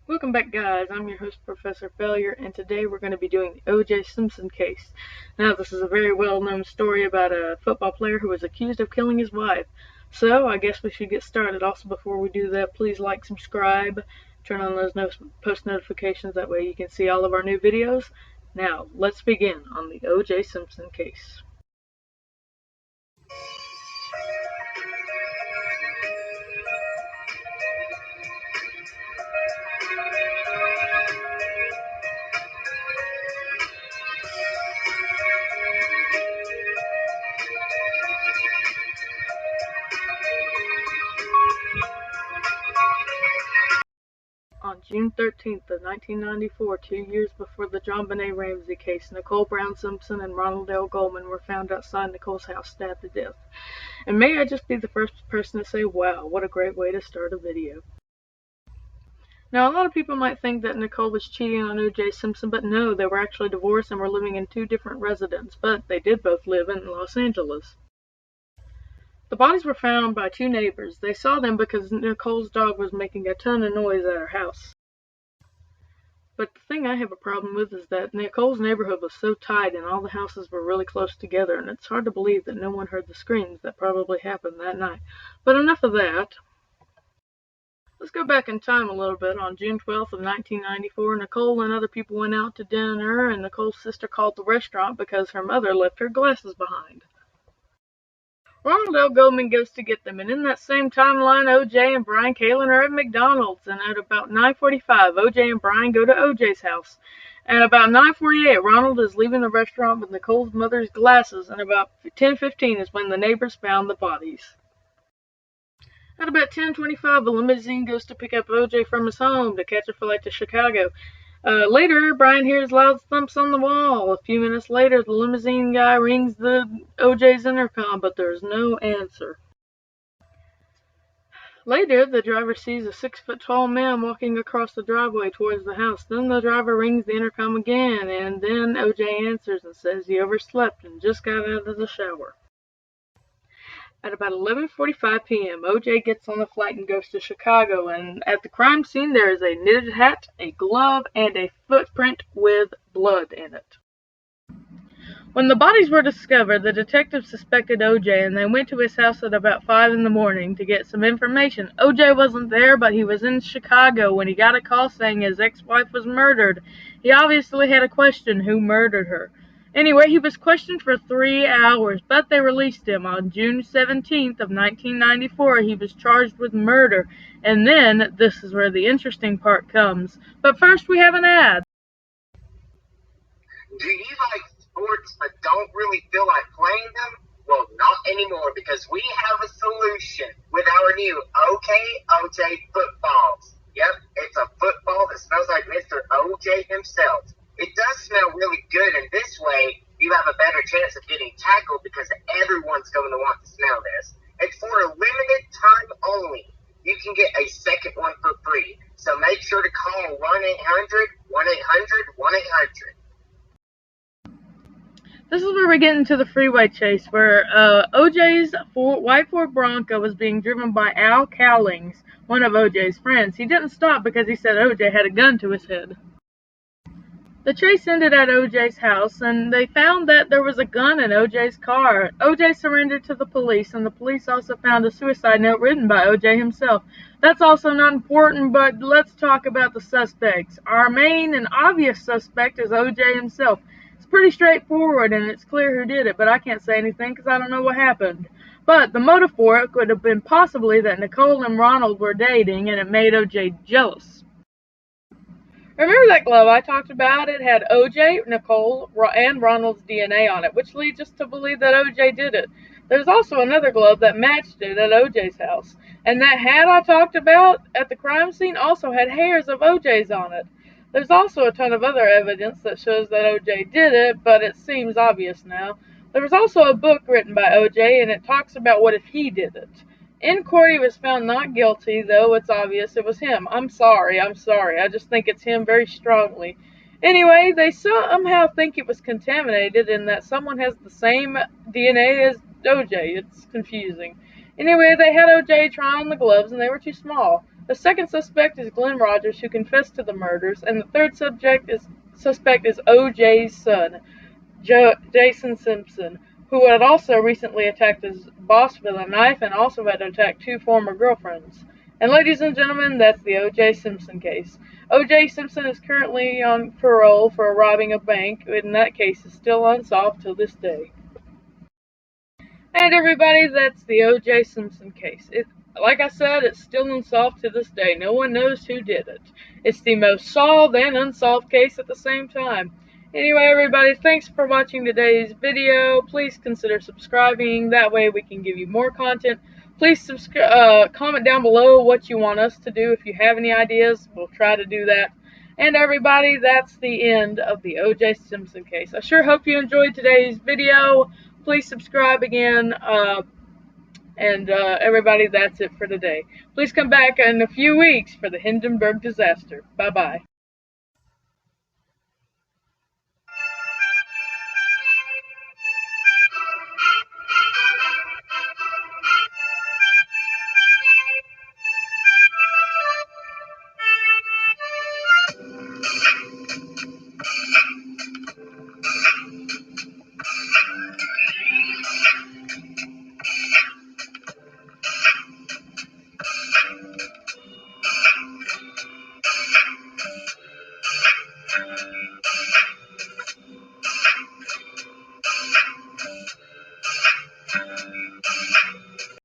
Welcome back, guys. I'm your host, Professor Failure, and today we're going to be doing the O.J. Simpson case. Now, this is a very well-known story about a football player who was accused of killing his wife. So, I guess we should get started. Also, before we do that, please like, subscribe, turn on those post notifications. That way you can see all of our new videos. Now, let's begin on the O.J. Simpson case. On June 13th of 1994, 2 years before the JonBenet Ramsey case, Nicole Brown Simpson and Ronald L. Goldman were found outside Nicole's house, stabbed to death. And may I just be the first person to say, wow, what a great way to start a video. Now, a lot of people might think that Nicole was cheating on O.J. Simpson, but no, they were actually divorced and were living in two different residences, but they did both live in Los Angeles. The bodies were found by two neighbors. They saw them because Nicole's dog was making a ton of noise at her house. But the thing I have a problem with is that Nicole's neighborhood was so tight and all the houses were really close together, and it's hard to believe that no one heard the screams that probably happened that night. But enough of that. Let's go back in time a little bit. On June 12th of 1994, Nicole and other people went out to dinner, and Nicole's sister called the restaurant because her mother left her glasses behind. Ronald L. Goldman goes to get them, and in that same timeline, O.J. and Brian Kalin are at McDonald's, and at about 9:45, O.J. and Brian go to O.J.'s house. And about 9:48, Ronald is leaving the restaurant with Nicole's mother's glasses, and about 10:15 is when the neighbors found the bodies. At about 10:25, a limousine goes to pick up O.J. from his home to catch a flight to Chicago. Later, Brian hears loud thumps on the wall. A few minutes later, the limousine guy rings the O.J.'s intercom, but there's no answer. Later, the driver sees a 6-foot-tall man walking across the driveway towards the house. Then the driver rings the intercom again, and then O.J. answers and says he overslept and just got out of the shower. At about 11:45 p.m., O.J. gets on the flight and goes to Chicago, and at the crime scene there is a knitted hat, a glove, and a footprint with blood in it. When the bodies were discovered, the detectives suspected O.J., and they went to his house at about 5 in the morning to get some information. O.J. wasn't there, but he was in Chicago when he got a call saying his ex-wife was murdered. He obviously had a question, who murdered her? Anyway, he was questioned for 3 hours, but they released him. On June 17th of 1994, he was charged with murder. And then, this is where the interesting part comes. But first, we have an ad. Do you like sports but don't really feel like playing them? Well, not anymore, because we have a solution with our new OJ footballs. Yep, it's a football that smells like Mr. OJ himself. It does smell really good, and this way you have a better chance of getting tackled because everyone's going to want to smell this. And for a limited time only, you can get a second one for free. So make sure to call 1-800-1-800-1-800. This is where we get into the freeway chase, where OJ's white Ford Bronco was being driven by Al Cowlings, one of OJ's friends. He didn't stop because he said OJ had a gun to his head. The chase ended at OJ's house, and they found that there was a gun in OJ's car. OJ surrendered to the police, and the police also found a suicide note written by OJ himself. That's also not important, but let's talk about the suspects. Our main and obvious suspect is OJ himself. It's pretty straightforward, and it's clear who did it, but I can't say anything because I don't know what happened. But the motive for it could have been possibly that Nicole and Ronald were dating, and it made OJ jealous. Remember that glove I talked about? It had OJ, Nicole, and Ronald's DNA on it, which leads us to believe that OJ did it. There's also another glove that matched it at OJ's house. And that hat I talked about at the crime scene also had hairs of OJ's on it. There's also a ton of other evidence that shows that OJ did it, but it seems obvious now. There was also a book written by OJ, and it talks about what if he did it. In court, he was found not guilty, though it's obvious it was him. I'm sorry. I just think it's him very strongly. Anyway, they somehow think it was contaminated and that someone has the same DNA as OJ. It's confusing. Anyway, they had OJ try on the gloves and they were too small. The second suspect is Glenn Rogers, who confessed to the murders, and the third suspect is O.J.'s son, Jason Simpson, who had also recently attacked his boss with a knife and also had attacked two former girlfriends. And ladies and gentlemen, that's the O.J. Simpson case. O.J. Simpson is currently on parole for robbing a bank, and that case is still unsolved till this day. And everybody, that's the O.J. Simpson case. Like I said, it's still unsolved to this day. No one knows who did it. It's the most solved and unsolved case at the same time. Anyway, everybody, thanks for watching today's video. Please consider subscribing. That way we can give you more content. Please comment down below what you want us to do. If you have any ideas, we'll try to do that. And everybody, that's the end of the O.J. Simpson case. I sure hope you enjoyed today's video. Please subscribe again. Everybody, that's it for today. Please come back in a few weeks for the Hindenburg Disaster. Bye-bye.